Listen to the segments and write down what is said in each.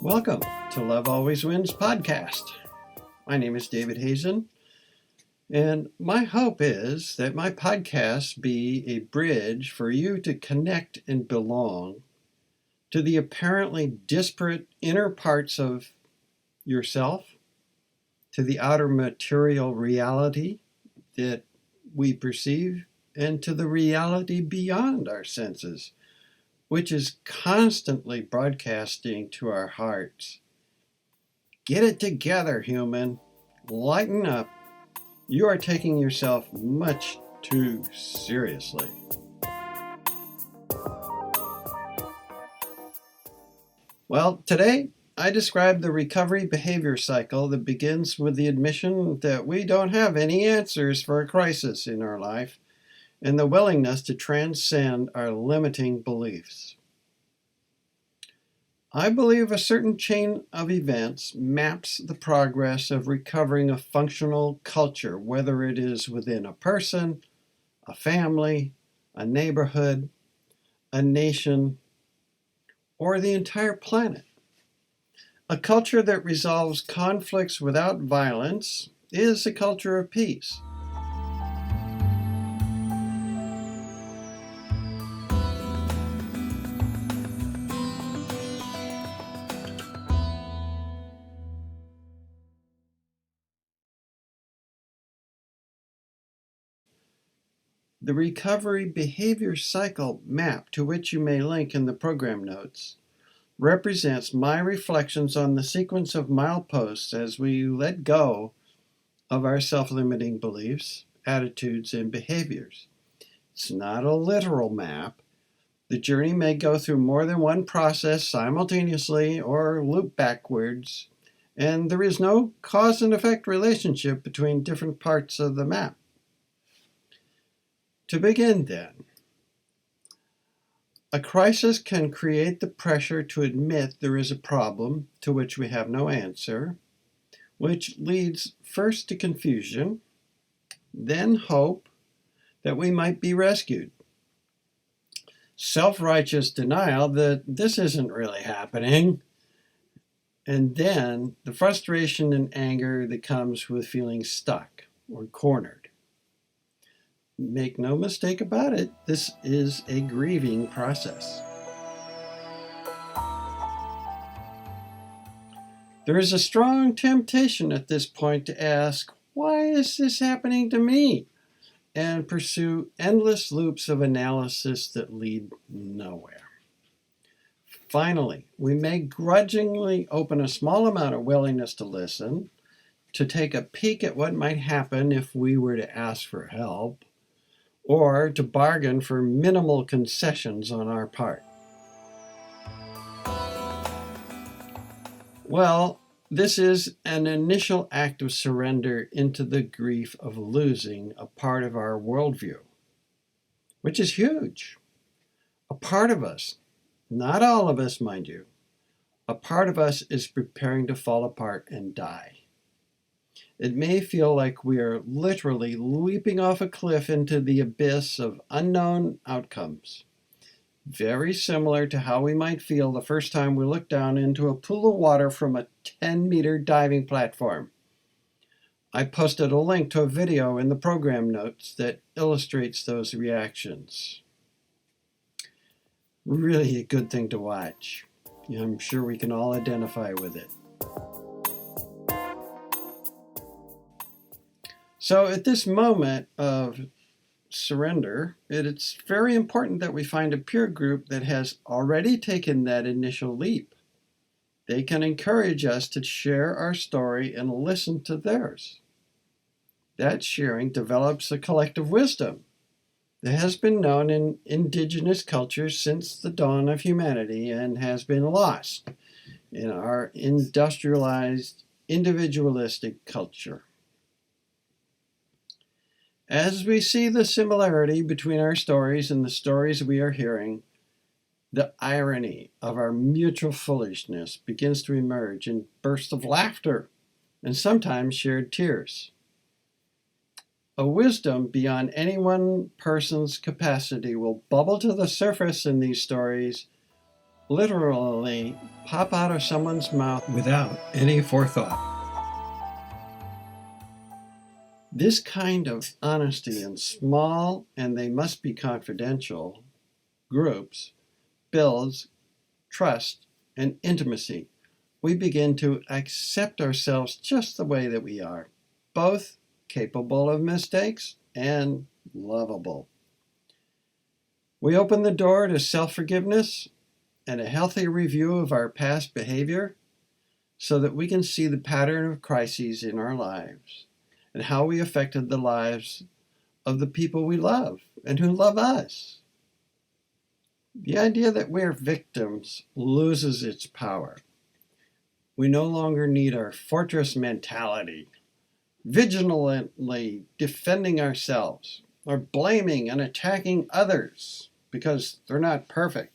Welcome to Love Always Wins podcast. My name is David Hazen, and my hope is that my podcast be a bridge for you to connect and belong to the apparently disparate inner parts of yourself, to the outer material reality that we perceive, and to the reality beyond our senses, which is constantly broadcasting to our hearts. Get it together, human. Lighten up. You are taking yourself much too seriously. Well, today I describe the recovery behavior cycle that begins with the admission that we don't have any answers for a crisis in our life, and the willingness to transcend our limiting beliefs. I believe a certain chain of events maps the progress of recovering a functional culture, whether it is within a person, a family, a neighborhood, a nation, or the entire planet. A culture that resolves conflicts without violence is a culture of peace. The recovery behavior cycle map, to which you may link in the program notes, represents my reflections on the sequence of mileposts as we let go of our self-limiting beliefs, attitudes, and behaviors. It's not a literal map. The journey may go through more than one process simultaneously or loop backwards, and there is no cause and effect relationship between different parts of the map. To begin then, a crisis can create the pressure to admit there is a problem to which we have no answer, which leads first to confusion, then hope that we might be rescued. Self-righteous denial that this isn't really happening, and then the frustration and anger that comes with feeling stuck or cornered. Make no mistake about it, this is a grieving process. There is a strong temptation at this point to ask, why is this happening to me? And pursue endless loops of analysis that lead nowhere. Finally, we may grudgingly open a small amount of willingness to listen, to take a peek at what might happen if we were to ask for help, or to bargain for minimal concessions on our part. Well, this is an initial act of surrender into the grief of losing a part of our worldview, which is huge. A part of us, not all of us, mind you, a part of us is preparing to fall apart and die. It may feel like we are literally leaping off a cliff into the abyss of unknown outcomes. Very similar to how we might feel the first time we look down into a pool of water from a 10-meter diving platform. I posted a link to a video in the program notes that illustrates those reactions. Really a good thing to watch. I'm sure we can all identify with it. So at this moment of surrender, it's very important that we find a peer group that has already taken that initial leap. They can encourage us to share our story and listen to theirs. That sharing develops a collective wisdom that has been known in indigenous cultures since the dawn of humanity and has been lost in our industrialized, individualistic culture. As we see the similarity between our stories and the stories we are hearing, the irony of our mutual foolishness begins to emerge in bursts of laughter and sometimes shared tears. A wisdom beyond any one person's capacity will bubble to the surface in these stories literally pop out of someone's mouth without any forethought. This kind of honesty in small, and they must be confidential, groups builds trust and intimacy. We begin to accept ourselves just the way that we are, both capable of mistakes and lovable. We open the door to self-forgiveness and a healthy review of our past behavior so that we can see the pattern of crises in our lives and how we affected the lives of the people we love and who love us. The idea that we're victims loses its power. We no longer need our fortress mentality, vigilantly defending ourselves or blaming and attacking others because they're not perfect.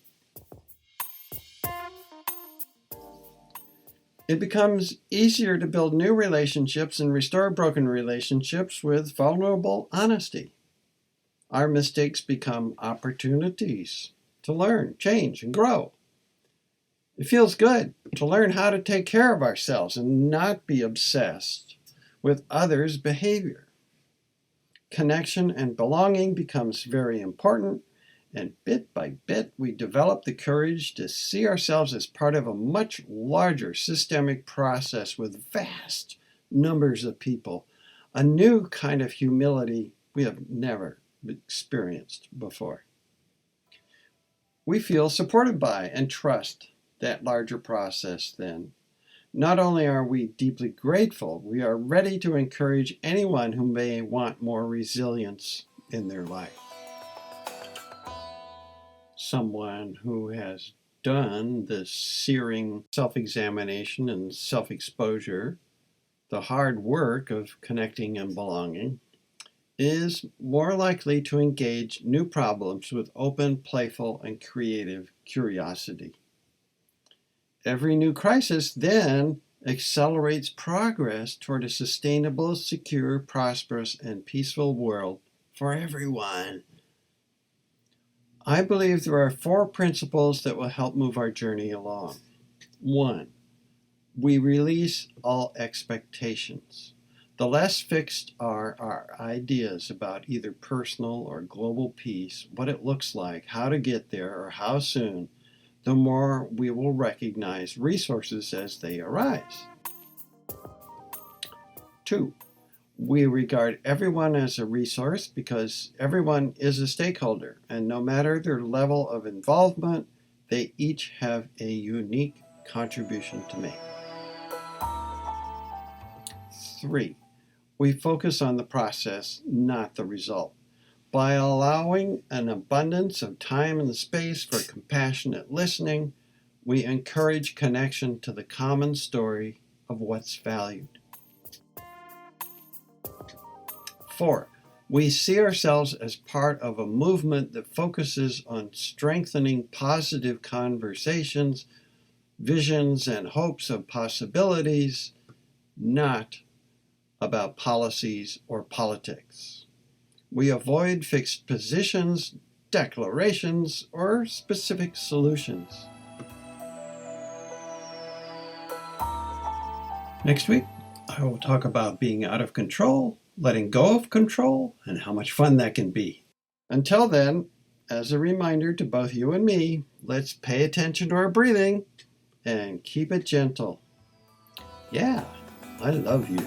It becomes easier to build new relationships and restore broken relationships with vulnerable honesty. Our mistakes become opportunities to learn, change, and grow. It feels good to learn how to take care of ourselves and not be obsessed with others' behavior. Connection and belonging becomes very important, and bit by bit we develop the courage to see ourselves as part of a much larger systemic process with vast numbers of people, a new kind of humility we have never experienced before. We feel supported by and trust that larger process then. Not only are we deeply grateful, we are ready to encourage anyone who may want more resilience in their life. Someone who has done the searing self-examination and self-exposure, the hard work of connecting and belonging, is more likely to engage new problems with open, playful, and creative curiosity. Every new crisis then accelerates progress toward a sustainable, secure, prosperous, and peaceful world for everyone. I believe there are 4 principles that will help move our journey along. 1, we release all expectations. The less fixed are our ideas about either personal or global peace, what it looks like, how to get there, or how soon, the more we will recognize resources as they arise. 2, we regard everyone as a resource because everyone is a stakeholder, and no matter their level of involvement, they each have a unique contribution to make. 3, we focus on the process, not the result. By allowing an abundance of time and space for compassionate listening, we encourage connection to the common story of what's valued. 4, we see ourselves as part of a movement that focuses on strengthening positive conversations, visions, and hopes of possibilities, not about policies or politics. We avoid fixed positions, declarations, or specific solutions. Next week, I will talk about being out of control, letting go of control, and how much fun that can be. Until then, as a reminder to both you and me, let's pay attention to our breathing and keep it gentle. Yeah, I love you.